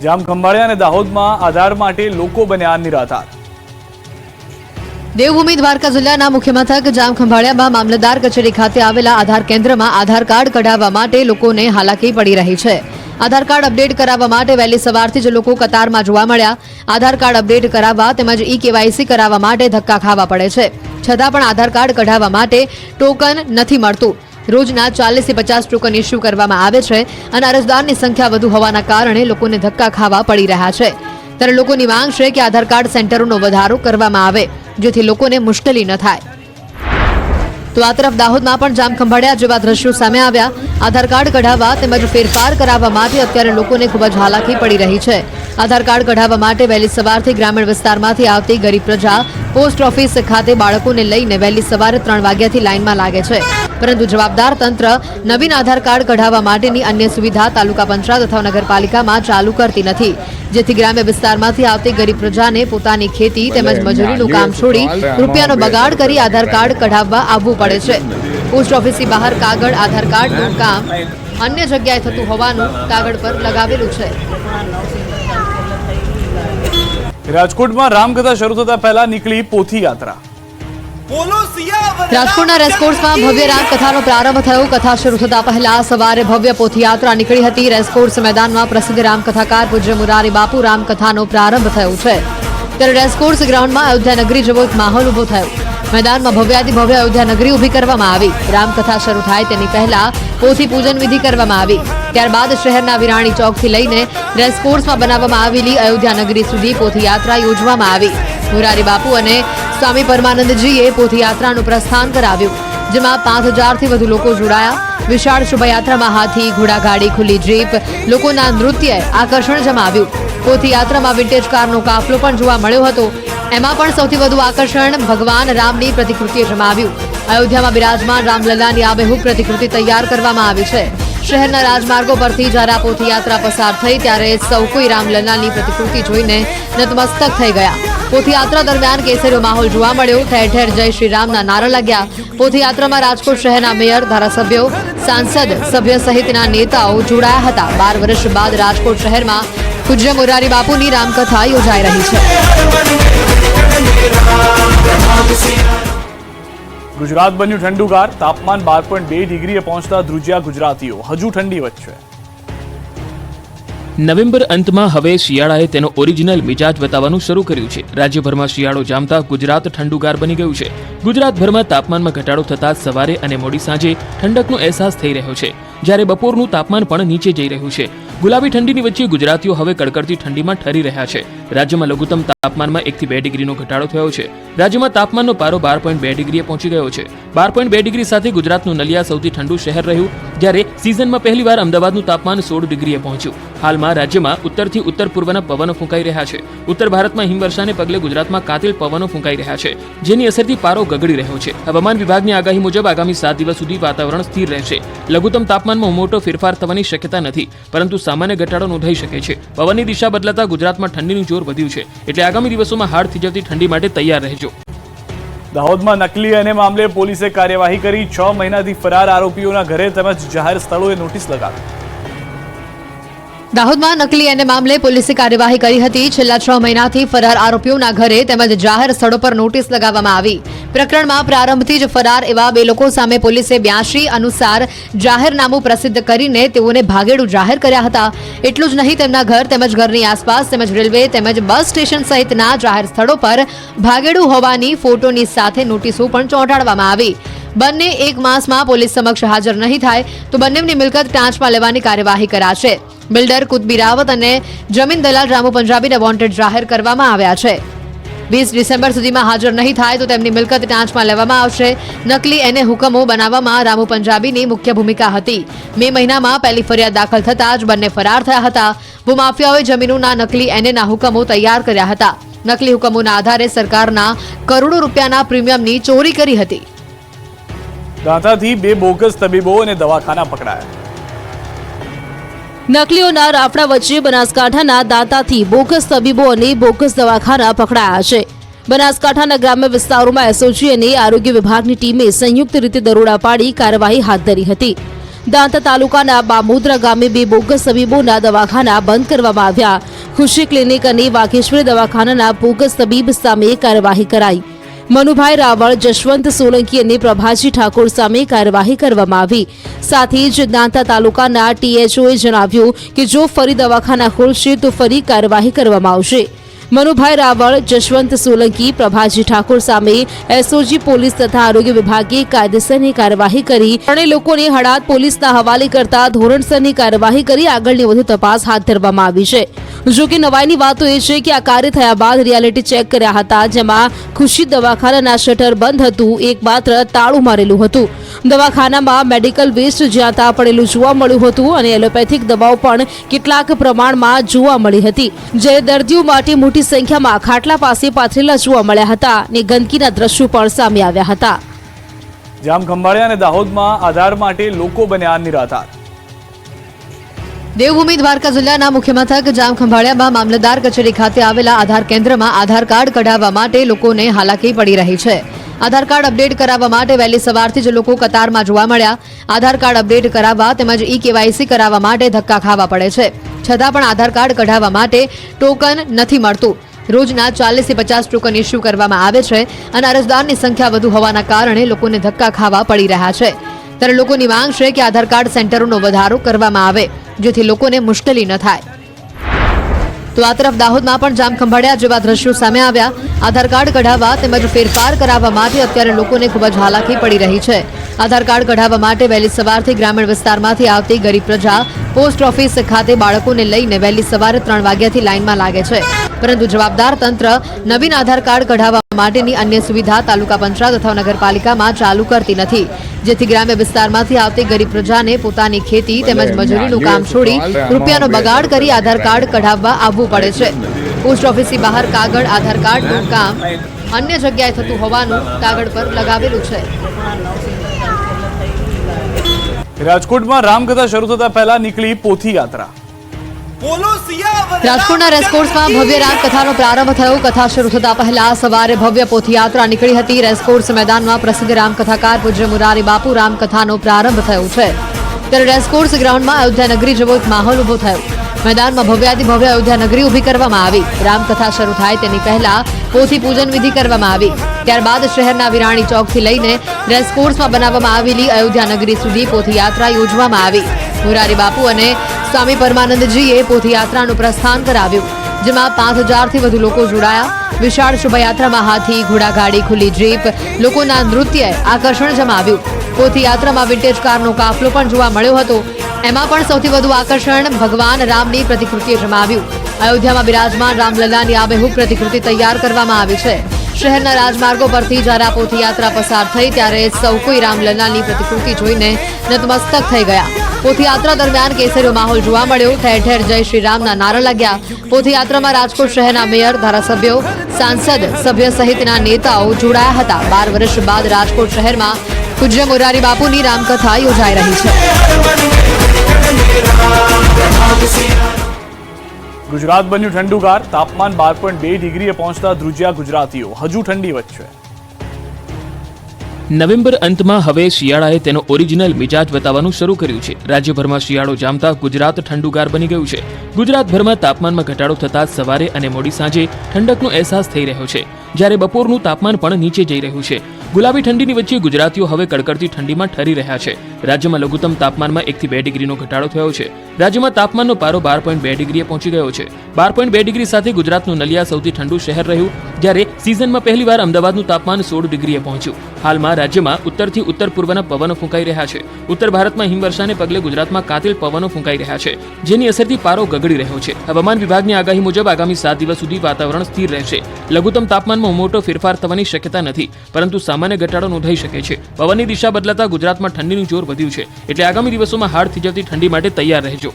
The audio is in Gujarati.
જામખંભાળિયા અને દાહોદમાં આધાર માટે લોકો બન્યા નિરાધાર। દેવભૂમિ દ્વારકા જિલ્લાના મુખ્ય મથક જામખંભાળિયામાં મામલતદાર કચેરી ખાતે આવેલા આધાર કેન્દ્રમાં આધાર કાર્ડ કઢાવવા માટે લોકોને હાલાકી પડી રહી છે। આધાર કાર્ડ અપડેટ કરાવવા માટે વહેલી સવારથી જ લોકો કતારમાં જોવા મળ્યા। આધાર કાર્ડ અપડેટ કરાવવા તેમજ ઈ-કેવાયસી કરાવવા માટે ધક્કા ખાવા પડે છે, છતાં પણ આધાર કાર્ડ કઢાવવા માટે ટોકન નથી મળતું। રોજના 40 થી 50 ટોકન ઇસ્યુ કરવામાં આવે છે અને અરજદારની સંખ્યા વધુ હોવાના કારણે લોકોને ધક્કા ખાવા પડી રહ્યા છે। ત્યારે લોકોની માંગ છે કે આધાર કાર્ડ સેન્ટરોનો વધારો કરવામાં આવે, જેથી લોકોને મુશ્કેલી ન થાય। તો આ તરફ દાહોદમાં પણ જામખંભાળિયા જેવા દ્રશ્યો સામે આવ્યા। આધાર કાર્ડ કઢાવવા તેમજ ફેરફાર કરાવવા માટે અત્યારે લોકોને ખૂબ જ હાલાકી પડી રહી છે। આધાર કાર્ડ કઢાવવા માટે વહેલી સવારથી ગ્રામીણ વિસ્તારમાંથી આવતી ગરીબ પ્રજા પોસ્ટ ઓફિસ ખાતે બાળકોને લઈને વહેલી સવારે 3 વાગ્યાથી લાઇનમાં લાગે છે, પરંતુ જવાબદાર તંત્ર નવીન આધાર કાર્ડ કઢાવવા માટેની અન્ય સુવિધા તાલુકા પંચાયત અથવા નગરપાલિકામાં ચાલુ કરતી નથી, જેથી ગ્રામ્ય વિસ્તારમાંથી આવતી ગરીબ પ્રજાને પોતાની ખેતી તેમજ મજૂરીનું કામ છોડી રૂપિયાનો બગાડ કરી આધાર કાર્ડ કઢાવવા આવવું પડે છે। પોસ્ટ ઓફિસની બહાર કાગળ આધાર કાર્ડનું કામ અન્ય જગ્યાએ થતું હોવાનું કાગળ પર લગાવેલું છે। રાજકોટમાં રામકથા શરૂ થતા પહેલા નીકળી પોથી યાત્રા। રાજકોટના રેસકોર્સમાં ભવ્ય રામકથાનો પ્રારંભ થયો। કથા શરૂ થતા પહેલા સવારે ભવ્ય પોથયાત્રા નીકળી હતી। રેસકોર્સ મેદાનમાં પ્રસિદ્ધ રામકથાકાર પૂજ્ય મુરારી બાપુ રામકથાનો પ્રારંભ થયો છે, ત્યારે રેસકોર્સ ગ્રાઉન્ડમાં અયોધ્યા નગરી જેવો એક માહોલ ઉભો થયો। મેદાનમાં ભવ્યાતિ ભવ્ય અયોધ્યા નગરી ઊભી કરવામાં આવી। રામકથા શરૂ થાય તેની પહેલા પોથી પૂજન વિધિ કરવામાં આવી। ત્યારબાદ શહેરના વિરાણી ચોકથી લઈને રેસકોર્સમાં બનાવવામાં આવેલી અયોધ્યા નગરી સુધી પોથયાત્રા યોજવામાં આવી। મુરારી બાપુ અને સ્વામી પરમાનંદજીએ પોથયાત્રાનું પ્રસ્થાન કરાવ્યું, જેમાં 5000થી વધુ લોકો જોડાયા। વિશાળ શોભાયાત્રામાં હાથી, ઘોડાગાડી, ખુલ્લી જીપ, લોકોના નૃત્યએ આકર્ષણ જમાવ્યું। પોથયાત્રામાં વિન્ટેજ કારનો કાફલો પણ જોવા મળ્યો હતો। એમાં પણ સૌથી વધુ આકર્ષણ ભગવાન રામની પ્રતિકૃતિએ જમાવ્યું। અયોધ્યામાં બિરાજમાન રામલલ્લાની આબેહૂબ પ્રતિકૃતિ તૈયાર કરવામાં આવી છે। શહેરના રાજમાર્ગો પરથી જ્યારે આ પોથયાત્રા પસાર થઈ ત્યારે સૌ કોઈ રામલલ્લાની પ્રતિકૃતિ જોઈને નતમસ્તક થઈ ગયા। પોથયાત્રા દરમિયાન કેસરીયો માહોલ જોવા મળ્યો। ઠેર ઠેર જય શ્રી રામના નારા લાગ્યા। પોથયાત્રામાં રાજકોટ શહેરના મેયર, ધારાસભ્યો, સાંસદ સભ્ય સહિતના નેતાઓ જોડાયા હતા। 12 વર્ષ બાદ રાજકોટ શહેરમાં પૂજ્ય મુરારી બાપુની રામકથા યોજાઈ રહી છે। ગુજરાત બન્યું ઠંડુગાર। તાપમાન 12.2 ડિગ્રીએ પહોંચતા ધ્રુજ્યા ગુજરાતીઓ। હજુ ઠંડી વચ્ચે નવેમ્બર અંતમાં હવે શિયાળાએ તેનો ઓરિજિનલ મિજાજ બતાવવાનું શરૂ કર્યું છે। રાજ્યભરમાં શિયાળો જામતા ગુજરાત ઠંડુગાર બની ગયું છે। ગુજરાતભરમાં તાપમાનમાં ઘટાડો થતાં સવારે અને મોડી સાંજે ઠંડકનો અહેસાસ થઈ રહ્યો છે, જ્યારે બપોરનું તાપમાન પણ નીચે જઈ રહ્યું છે। ગુલાબી ઠંડીની વચ્ચે ગુજરાતીઓ હવે કડકડતી ઠંડીમાં ઠરી રહ્યા છે। રાજ્યમાં લઘુત્તમ તાપમાનમાં 1 થી 2 ડિગ્રીનો ઘટાડો થયો છે। રાજ્યમાં તાપમાનનો પારો 12.2 ડિગ્રીએ પહોંચી ગયો છે। 12.2 ડિગ્રી સાથે ગુજરાતનું નલિયા સૌથી ઠંડુ શહેર રહ્યું, જ્યારે સિઝનમાં પહેલીવાર અમદાવાદનું તાપમાન 16 ડિગ્રીએ પહોંચ્યું। હાલમાં રાજ્યમાં ઉત્તરથી ઉત્તર પૂર્વના પવનો ફૂંકાઈ રહ્યા છે। ઉત્તર ભારતમાં હિમવર્ષાને પગલે ગુજરાતમાં કાતિલ પવનો ફૂંકાઈ રહ્યા છે, જેની અસરથી પારો ગગડી રહ્યો છે। હવામાન વિભાગની આગાહી મુજબ આગામી 7 દિવસ સુધી વાતાવરણ સ્થિર રહેશે। લઘુત્તમ તાપમાનમાં મોટો ફેરફાર થવાની શક્યતા નથી, પરંતુ સામાન્ય ઘટાડો નોંધાઈ શકે છે। પવનની દિશા બદલાતા ગુજરાતમાં ઠંડીનું જોર વધ્યું છે, એટલે આગામી દિવસોમાં હાડ થીજવતી ઠંડી માટે તૈયાર રહેજો। દાહોદમાં નકલી અને મામલે પોલીસે કાર્યવાહી કરી। 6 મહિનાથી ફરાર આરોપીઓના ઘરે તેમજ જાહેર સ્થળોએ નોટિસ લગાવી। દાહોદમાં નકલી અને મામલે પોલીસે કાર્યવાહી કરી હતી। છેલ્લા 6 મહિનાથી ફરાર આરોપીઓના ઘરે તેમજ જાહેર સ્થળો પર નોટિસ લગાવવામાં આવી। પ્રકરણમાં પ્રારંભથી જ ફરાર એવા 2 લોકો સામે પોલીસે 82 અનુસાર જાહેરનામું પ્રસિદ્ધ કરીને તેઓને ભાગેડું જાહેર કર્યા હતા। એટલું જ નહીં, તેમના ઘર તેમજ ઘરની આસપાસ તેમજ રેલવે તેમજ બસ સ્ટેશન સહિતના જાહેર સ્થળો પર ભાગેડું હોવાની ફોટોની સાથે નોટિસો પણ ચોંટાડવામાં આવી। બંને 1 માસમાં પોલીસ સમક્ષ હાજર નહીં થાય તો બંનેની મિલકત ટાંચમાં લેવાની કાર્યવાહી કરાશે। બિલ્ડર કુતબી રાવત અને જમીન દલાલ રામુ પંજાબીને વોન્ટેડ જાહેર કરવામાં આવ્યા છે। 20 ડિસેમ્બર સુધીમાં હાજર નહીં થાય તો તેમની મિલકત ટાંચમાં લેવામાં આવશે। નકલી એને હુકમો બનાવવામાં રામુ પંજાબીની મુખ્ય ભૂમિકા હતી। મે મહિનામાં પહેલી ફરિયાદ દાખલ થતાં જ બંને ફરાર થયા હતા। ભૂમાફિયાઓએ જમીનોના નકલી એનેના હુકમો તૈયાર કર્યા હતા। નકલી હુકમોના આધારે સરકારના કરોડો રૂપિયાના પ્રીમિયમની ચોરી કરી હતી। દાંતાથી 2 બોગસ તબીબો અને દવાખાના પકડાયા। નકલીઓના રાફડા વચ્ચે બનાસકાંઠાના દાંતાથી બોગસ તબીબો અને બોગસ દવાખાના પકડાયા છે। બનાસકાંઠાના ગ્રામ્ય વિસ્તારોમાં એસઓજી અને આરોગ્ય વિભાગની ટીમે સંયુક્ત રીતે દરોડા પાડી કાર્યવાહી હાથ ધરી હતી। દાંતા તાલુકાના બામુદ્રા ગામે 2 બોગસ તબીબોના દવાખાના બંધ કરવામાં આવ્યા. ખુશી ક્લિનિક અને વાઘેશ્વરી દવાખાનાના બોગસ તબીબ સામે કાર્યવાહી કરાઈ. મનુભાઈ રાવળ, જશવંત સોલંકી અને પ્રભાજી ઠાકોર સામે કાર્યવાહી કરવામાં આવી. સાથે જ દાંતા તાલુકાના THOએ જણાવ્યું કે જો ફરી દવાખાના ખોલશે તો ફરી કાર્યવાહી કરવામાં આવશે. મનુભાઈ રાવળ, જશવંત સોલંકી, પ્રભાજી ઠાકોર સામે SOG પોલીસ તથા આરોગ્ય વિભાગે કાયદેસરની કાર્યવાહી કરી ત્રણેય લોકોને હળાદ પોલીસના હવાલે કરતા ધોરણસરની કાર્યવાહી કરી આગળની વધુ તપાસ હાથ ધરવામાં આવી છે. જો કે નવાઈની વાત તો એ છે કે આ કાર્ય થયા બાદ રિયાલિટી ચેક કર્યા હતા, જેમાં ખુશી દવાખાનાના શટર બંધ હતું, એકમાત્ર તાળું મારેલું હતું. દવાખાનામાં મેડિકલ વેસ્ટ જ્યાં ત્યાં પડેલું જોવા મળ્યું હતું અને એલોપેથિક દવાઓ પણ કેટલાક પ્રમાણમાં જોવા મળી હતી. જ્યારે દર્દીઓ માટે મોટી સંખ્યામાં ખાટલા પાસે પાથરેલા જોવા મળ્યા હતા અને ગંદકીના દ્રશ્યો પણ સામે આવ્યા હતા. જામખંભાળિયા અને દાહોદમાં આધાર માટે લોકો બન્યા નિરાધાર. દેવભૂમિ દ્વારકા જિલ્લાના મુખ્ય મથક જામખંભાળિયામાં મામલતદાર કચેરી ખાતે આવેલા આધાર કેન્દ્રમાં આધાર કાર્ડ કઢાવવા માટે લોકોને હાલાકી પડી રહી છે. આધાર કાર્ડ અપડેટ કરાવવા માટે વહેલી સવારથી જ લોકો કતારમાં જોવા મળ્યા. આધાર કાર્ડ અપડેટ કરાવવા તેમજ eKYC કરાવવા માટે ધક્કા ખાવા પડે છે. છતાં પણ આધાર કાર્ડ કઢાવવા માટે ટોકન નથી મળતું. રોજના 40 થી 50 ટોકન ઇસ્યુ કરવામાં આવે છે અને અરજદારની સંખ્યા વધુ હોવાના કારણે લોકોને ધક્કા ખાવા પડી રહ્યા છે. ત્યારે લોકોની માંગ છે કે આધાર કાર્ડ સેન્ટરોનો વધારો કરવામાં આવે, જેથી લોકોને મુશ્કેલી ન થાય. તો આ તરફ દાહોદમાં પણ જામખંભાળિયા જેવા દ્રશ્યો સામે આવ્યા. આધાર કાર્ડ કઢાવવા તેમજ ફેરફાર કરાવવા માટે અત્યારે લોકોને ખૂબ જ હાલાકી પડી રહી છે. આધાર કાર્ડ કઢાવવા માટે વહેલી સવારથી ગ્રામીણ વિસ્તારમાંથી આવતી ગરીબ પ્રજા પોસ્ટ ઓફિસ ખાતે બાળકોને લઈને વહેલી સવારે 3 વાગ્યાથી લાઇનમાં લાગે છે. પરંતુ જવાબદાર તંત્ર નવીન આધાર કાર્ડ કઢાવવા માટેની અન્ય સુવિધા તાલુકા પંચાયત અથવા નગરપાલિકામાં ચાલુ કરતી નથી, જેથી ગ્રામ્ય વિસ્તારમાંથી આવતી ગરીબ પ્રજાને પોતાની ખેતી તેમજ મજૂરીનું કામ છોડી રૂપિયાનો બગાડ કરી આધાર કાર્ડ કઢાવવા આવવું પડે છે. પોસ્ટ ઓફિસની બહાર કાગળ આધાર કાર્ડનું કામ અન્ય જગ્યાએ થતું હોવાનું કાગળ પર લગાવેલું છે. રાજકોટમાં રામકથા શરૂ થતા પહેલા નીકળી પોથી યાત્રા. રાજકોટના રેસકોર્સમાં ભવ્ય રામકથાનો પ્રારંભ થયો. કથા શરૂ થતા પહેલા સવારે ભવ્ય પોથયાત્રા નીકળી હતી. રેસકોર્સ મેદાનમાં પ્રસિદ્ધ રામકથાકાર પૂજ્ય મુરારી બાપુ રામકથાનો પ્રારંભ થયો છે. ત્યારે રેસકોર્સ ગ્રાઉન્ડમાં અયોધ્યા નગરી જેવો એક માહોલ ઉભો થયો. મેદાનમાં ભવ્યાતિભવ્ય અયોધ્યા નગરી ઊભી કરવામાં આવી. રામકથા શરૂ થાય તેની પહેલા પોથી પૂજન વિધિ કરવામાં આવી. ત્યારબાદ શહેરના વિરાણી ચોકથી લઈને રેસકોર્સમાં બનાવવામાં આવેલી અયોધ્યા નગરી સુધી પોથયાત્રા યોજવામાં આવી. મુરારી બાપુ અને સ્વામી પરમાનંદજીએ પોથયાત્રાનું પ્રસ્થાન કરાવ્યું, જેમાં 5000થી વધુ લોકો જોડાયા. વિશાળ શોભાયાત્રામાં હાથી, ઘોડાગાડી, ખુલ્લી જીપ, લોકોના નૃત્યએ આકર્ષણ જમાવ્યું. પોથયાત્રામાં વિન્ટેજ કારનો કાફલો પણ જોવા મળ્યો હતો. એમાં પણ સૌથી વધુ આકર્ષણ ભગવાન રામની પ્રતિકૃતિએ જમાવ્યું. અયોધ્યામાં બિરાજમાન રામલલ્લાની આબેહૂબ પ્રતિકૃતિ તૈયાર કરવામાં આવી છે. શહેરના રાજમાર્ગો પરથી જ્યારે આ પોથયાત્રા પસાર થઈ ત્યારે સૌ કોઈ રામલલ્લાની પ્રતિકૃતિ જોઈને નતમસ્તક થઈ ગયા. પોથયાત્રા દરમિયાન કેસરીયો માહોલ જોવા મળ્યો. ઠેર ઠેર જય શ્રી રામના નારા લાગ્યા. પોથયાત્રામાં રાજકોટ શહેરના મેયર, ધારાસભ્યો, સાંસદ, સભ્ય સહિતના નેતાઓ જોડાયા હતા. 12 વર્ષ બાદ રાજકોટ શહેરમાં પૂજ્ય મોરારી બાપુની રામકથા યોજાઈ રહી છે. ગુજરાત બન્યું ઠંડુગાર. તાપમાન 12.2 ડિગ્રીએ પહોંચતા ધ્રુજ્યા ગુજરાતીઓ. હજુ ઠંડી વચ્ચે. નવેમ્બર અંતમાં હવે શિયાળાએ તેનો ઓરિજિનલ મિજાજ બતાવવાનું શરૂ કર્યું છે. રાજ્યભરમાં શિયાળો જામતા ગુજરાત ઠંડુગાર બની ગયું છે. ગુજરાતભરમાં તાપમાનમાં ઘટાડો થતા સવારે અને મોડી સાંજે ઠંડકનો અહેસાસ થઈ રહ્યો છે, જ્યારે બપોરનું તાપમાન પણ નીચે જઈ રહ્યું છે. ગુલાબી ઠંડીની વચ્ચે ગુજરાતીઓ હવે કડકડતી ઠંડીમાં ઠરી રહ્યા છે. રાજ્યમાં લઘુત્તમ તાપમાનમાં 1 થી 2 ડિગ્રીનો ઘટાડો થયો છે. રાજ્યમાં તાપમાનનો પારો 12.2 ડિગ્રીએ પહોંચી ગયો છે. 12.2 ડિગ્રી સાથે ગુજરાતનું નલિયા સૌથી ઠંડુ શહેર રહ્યું, જ્યારે સિઝનમાં પહેલીવાર અમદાવાદનું તાપમાન 16 ડિગ્રીએ પહોંચ્યું. હાલમાં રાજ્યમાં ઉત્તરથી ઉત્તર પૂર્વના પવનો ફૂંકાઈ રહ્યા છે. ઉત્તર ભારતમાં હિમવર્ષાને પગલે ગુજરાતમાં કાતિલ પવનો ફૂંકાઈ રહ્યા છે, જેની અસરથી પારો ગગડી રહ્યો છે. હવામાન વિભાગની આગાહી મુજબ આગામી 7 દિવસ સુધી વાતાવરણ સ્થિર રહેશે. લઘુત્તમ તાપમાનમાં મોટો ફેરફાર થવાની શક્યતા નથી, પરંતુ સામાન્ય ઘટાડો નોંધાઈ શકે છે. પવનની દિશા બદલાતા ગુજરાતમાં ઠંડીનું જોર વધ્યું છે, એટલે આગામી દિવસોમાં હાડ થીજવતી ઠંડી માટે તૈયાર રહેજો.